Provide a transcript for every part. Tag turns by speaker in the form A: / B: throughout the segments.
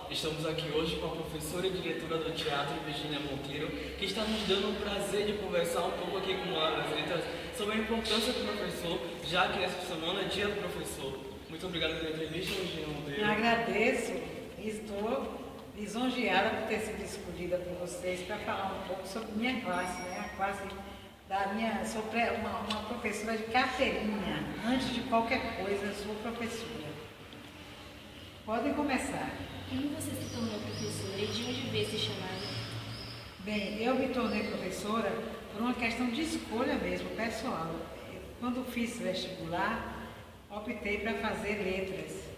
A: Estamos aqui hoje com a professora e diretora do teatro, Virginia Monteiro, que está nos dando o prazer de conversar um pouco aqui com ela das letras sobre a importância do professor, já que essa semana é dia do professor. Muito obrigado pela entrevista, Virginia Monteiro.
B: Eu agradeço e estou lisonjeada por ter sido escolhida por vocês para falar um pouco sobre minha classe, né? A classe da minha, sou uma professora de carteirinha. Antes de qualquer coisa, sou professora. Podem começar.
C: Como você se tornou professora e de onde veio esse chamado?
B: Bem, eu me tornei professora por uma questão de escolha mesmo, pessoal. Quando fiz vestibular, optei para fazer letras.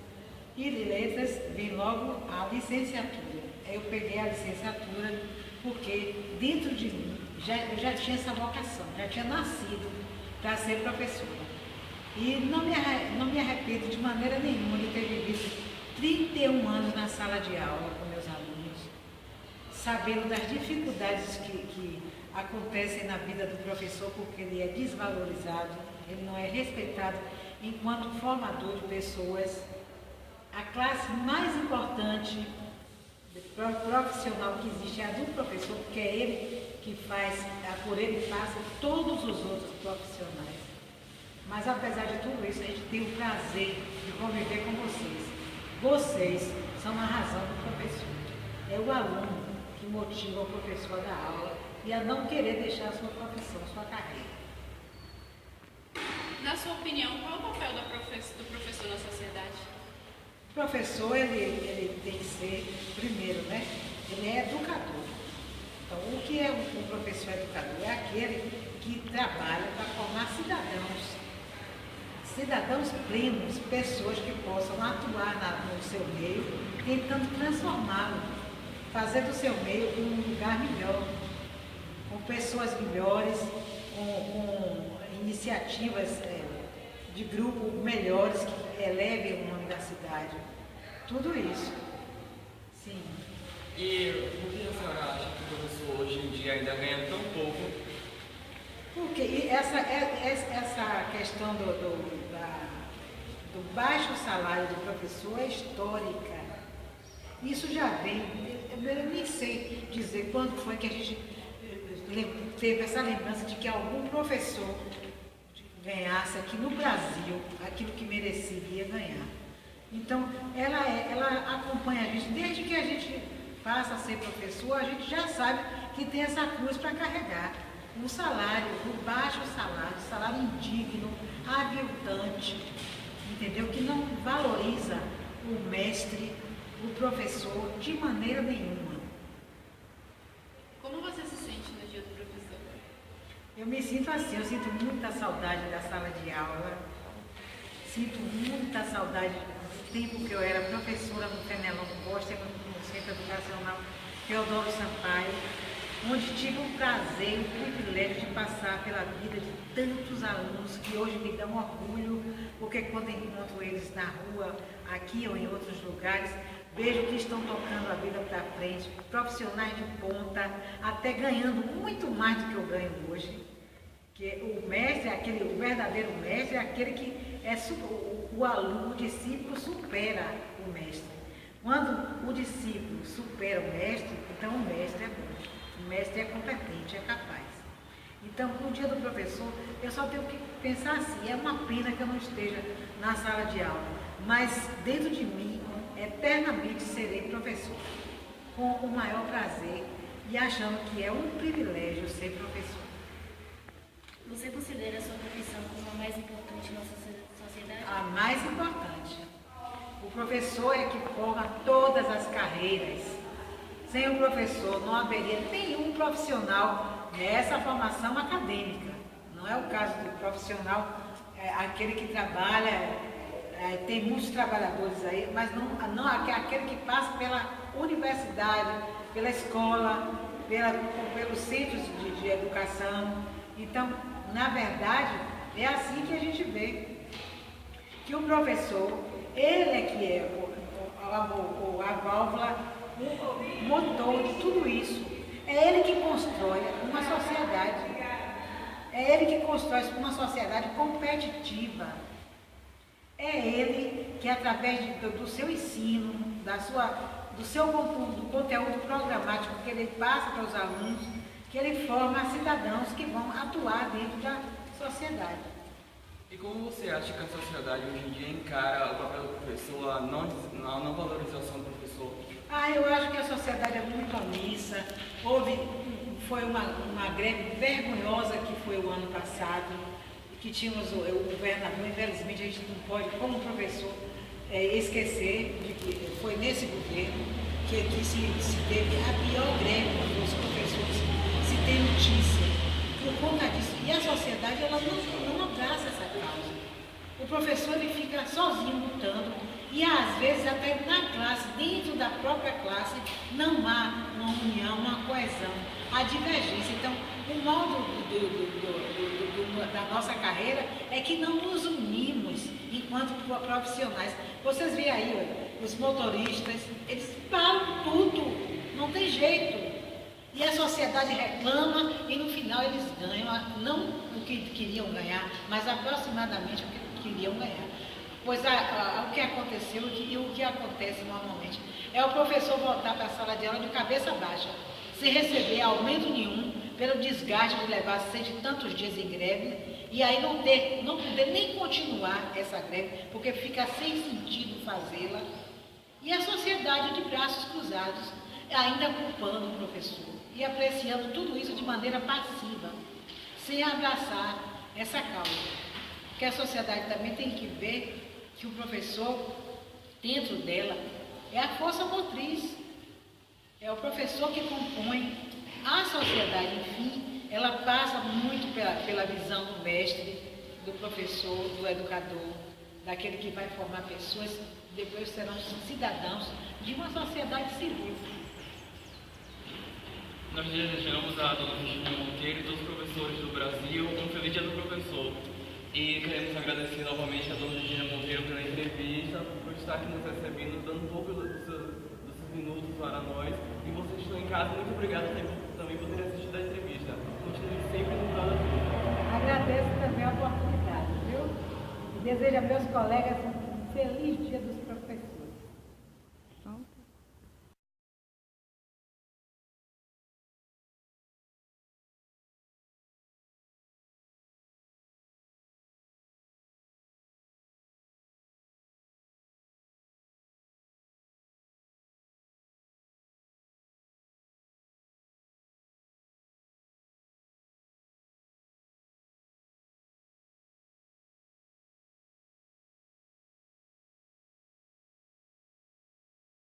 B: E de letras vem logo a licenciatura. Eu peguei a licenciatura porque dentro de mim eu já tinha essa vocação, já tinha nascido para ser professora. E não me arrependo de maneira nenhuma de ter vivido 31 anos na sala de aula com meus alunos, sabendo das dificuldades que acontecem na vida do professor, porque ele é desvalorizado, ele não é respeitado enquanto formador de pessoas. A classe mais importante profissional que existe é a do professor, porque é ele que faz, por ele passam todos os outros profissionais. Mas apesar de tudo isso, a gente tem o prazer de conviver com vocês. Vocês são a razão do professor. É o aluno que motiva o professor da aula e a não querer deixar a sua profissão, a sua carreira.
D: Na sua opinião, qual é o papel do professor na sociedade?
B: O professor, ele tem que ser, primeiro, né? Ele é educador. Então, o que é um professor educador? É aquele que trabalha para formar cidadãos plenos, pessoas que possam atuar no seu meio, tentando transformá-lo, fazer do seu meio um lugar melhor, com pessoas melhores, com iniciativas de grupo melhores que elevem uma universidade. Tudo isso. Sim.
A: E por que a senhora acha que o professor hoje em dia ainda ganha tão pouco?
B: Porque essa questão do baixo salário do professor é histórica. Isso já vem, eu nem sei dizer quando foi que a gente teve essa lembrança de que algum professor ganhasse aqui no Brasil aquilo que mereceria ganhar. Então, ela acompanha a gente, desde que a gente passa a ser professor, a gente já sabe que tem essa cruz para carregar. O salário, o baixo salário, o salário indigno, aviltante, entendeu? Que não valoriza o mestre, o professor, de maneira nenhuma.
D: Como você se sente no dia do professor?
B: Eu me sinto assim, eu sinto muita saudade da sala de aula, sinto muita saudade do tempo que eu era professora no Fenelon Costa, no Centro Educacional Teodoro Sampaio, onde tive o prazer e o privilégio de passar pela vida de tantos alunos que hoje me dão orgulho, porque quando encontro eles na rua, aqui ou em outros lugares, vejo que estão tocando a vida para frente, profissionais de ponta, até ganhando muito mais do que eu ganho hoje. Que o mestre, o verdadeiro mestre é aquele que o aluno, o discípulo supera o mestre. Quando o discípulo supera o mestre, então o mestre é bom. O mestre é competente, é capaz. Então, no dia do professor, eu só tenho que pensar assim, é uma pena que eu não esteja na sala de aula, mas dentro de mim, eternamente serei professor, com o maior prazer e achando que é um privilégio ser professor.
C: Você considera a sua profissão como a mais importante na sociedade?
B: A mais importante. O professor é que forma todas as carreiras. Sem o professor não haveria nenhum profissional nessa formação acadêmica. Não é o caso do profissional, aquele que trabalha, tem muitos trabalhadores aí, mas não aquele que passa pela universidade, pela escola, pelos centros de educação. Então, na verdade, é assim que a gente vê que o professor, ele é que é a válvula, o motor de tudo isso. É ele que constrói uma sociedade. É ele que constrói uma sociedade competitiva. É ele que, através do seu ensino, do seu do conteúdo programático que ele passa para os alunos, que ele forma cidadãos que vão atuar dentro da sociedade.
A: E como você acha que a sociedade hoje em dia encara o papel do professor, a não valorização do professor?
B: Eu acho que a sociedade é muito omissa. Foi uma greve vergonhosa que foi o ano passado, que tínhamos o governador, infelizmente a gente não pode, como professor, esquecer de que foi nesse governo que se teve a pior greve dos professores, se tem notícia por conta disso. E a sociedade ela não abraça essa causa. O professor ele fica sozinho lutando e às vezes até na classe, dentro da própria classe, não há uma união, uma coesão, há divergência. Então, o modo da nossa carreira é que não nos unimos enquanto profissionais. Vocês veem aí, olha, os motoristas, eles param tudo, não tem jeito. E a sociedade reclama e no final eles ganham, não o que queriam ganhar, mas aproximadamente o que queriam ganhar. Pois o que aconteceu e o que acontece normalmente é o professor voltar para a sala de aula de cabeça baixa, sem receber aumento nenhum, pelo desgaste de levar 100 e tantos dias em greve, e aí não poder nem continuar essa greve, porque fica sem sentido fazê-la. E a sociedade de braços cruzados, ainda culpando o professor e apreciando tudo isso de maneira passiva, sem abraçar essa causa. Porque a sociedade também tem que ver que o professor, dentro dela, é a força motriz, é o professor que compõe a sociedade. Enfim, ela passa muito pela visão do mestre, do professor, do educador, daquele que vai formar pessoas que depois serão cidadãos de uma sociedade civil.
A: Nós desejamos a dona Virginia Monteiro e todos os professores do Brasil um feliz dia do professor. E queremos agradecer novamente a dona Virginia Monteiro pela entrevista, por estar aqui nos recebendo, dando um pouco dos seus minutos para nós. E vocês que estão em casa, muito obrigado também por terem assistido a entrevista. Continue sempre no Prada Tudo.
B: Agradeço também a oportunidade, viu? E desejo a meus colegas um feliz dia do